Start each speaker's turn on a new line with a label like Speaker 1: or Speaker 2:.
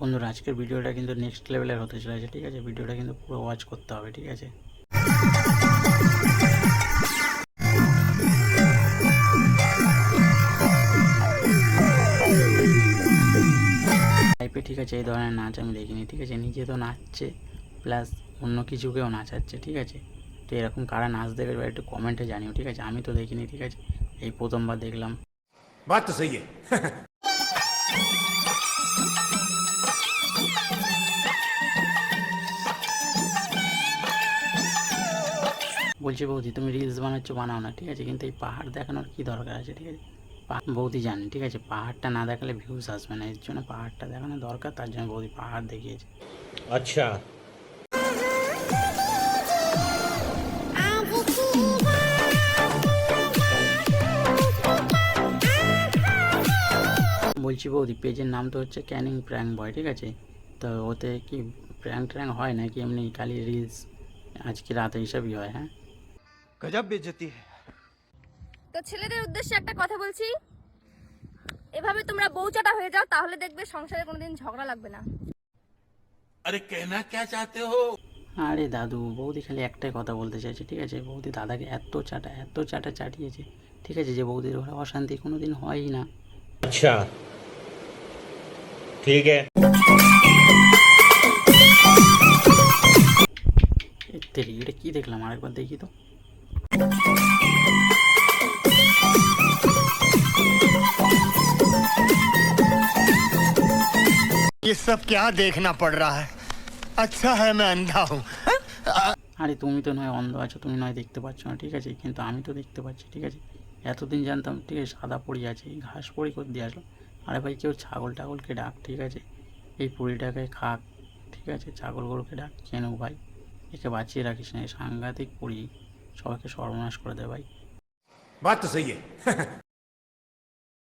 Speaker 1: বন্ধুরা আজকের ভিডিওটা কিন্তু নেক্সট লেভেলের হতে চলেছে, ঠিক আছে? ভিডিওটা কিন্তু পুরো ওয়াচ করতে হবে, ঠিক আছে? লাইফে ঠিক আছে এই ধরনের নাচ আমি দেখিনি, ঠিক আছে? নিজে তো নাচছে প্লাস অন্য কিছুকেও নাচাচ্ছে, ঠিক আছে? তো এরকম কারা নাচ দেবে এবার একটু কমেন্টে জানিও, ঠিক আছে? আমি তো দেখিনি, ঠিক আছে? এই প্রথমবার দেখলাম।
Speaker 2: बात तो सही है।
Speaker 1: বলছি বৌদি তুমি রিলস বানাচ্ছো বানাও না, ঠিক আছে, কিন্তু এই পাহাড় দেখানোর কি দরকার আছে, ঠিক আছে? বৌদি জানে, ঠিক আছে, পাহাড়টা না দেখালে ভিউজ আসবে না, এর জন্য পাহাড়টা দেখানো দরকার, তার জন্য বৌদি পাহাড় দেখিয়েছে।
Speaker 2: अच्छा।
Speaker 1: বলছি বৌদি পেজের নাম তো হচ্ছে ক্যানিং প্র্যাঙ্ক বয়, ঠিক আছে? তো ওতে কি প্র্যাঙ্ক ট্র্যাঙ্ক হয় নাকি এমনি খালি রিলস আজকে রাতে হিসাবই হয়? হ্যাঁ,
Speaker 2: गजब बेइज्जती है।
Speaker 3: তো ছেলেদের উদ্দেশ্যে একটা কথা বলছি, এভাবে তোমরা বউচাটা হয়ে যাও, তাহলে দেখবে সংসারে কোনোদিন ঝগড়া লাগবে না।
Speaker 2: अरे कहना क्या चाहते हो?
Speaker 1: আরে দাদু বৌদি খালি একটাই কথা বলতে চাইছে, ঠিক আছে? বৌদি দাদাকে এত চাটা চাটিয়েছে, ঠিক আছে, যে বৌদির ঘরে অশান্তি কোনো দিন হয়ই না।
Speaker 2: अच्छा ठीक है।
Speaker 1: তেরি এটা কি দেখলাম, আরেকবার দেখি তো।
Speaker 4: ये सब क्या देखना पड़ रहा है। अच्छा है मैं अंधा हूँ।
Speaker 1: আরে তুমি তো নয় অন্ধ আছো, তুমি নয় দেখতে পাচ্ছ না, ঠিক আছে, কিন্তু আমি তো দেখতে পাচ্ছি, ঠিক আছে? এতদিন জানতাম, ঠিক আছে, সাদা পড়ি আছে, এই ঘাস পড়ি করে দিয়ে আসলো। আরে ভাই কেউ ছাগল টাগলকে ডাক, ঠিক আছে? এই পুরিটাকে খাক, ঠিক আছে? ছাগল গরুকে ডাক, কেন ভাই? একে বাঁচিয়ে রাখিস না, এই সাংঘাতিক পুরি সবাইকে সর্বনাশ করে দেয় ভাই।
Speaker 2: बात तो सही है।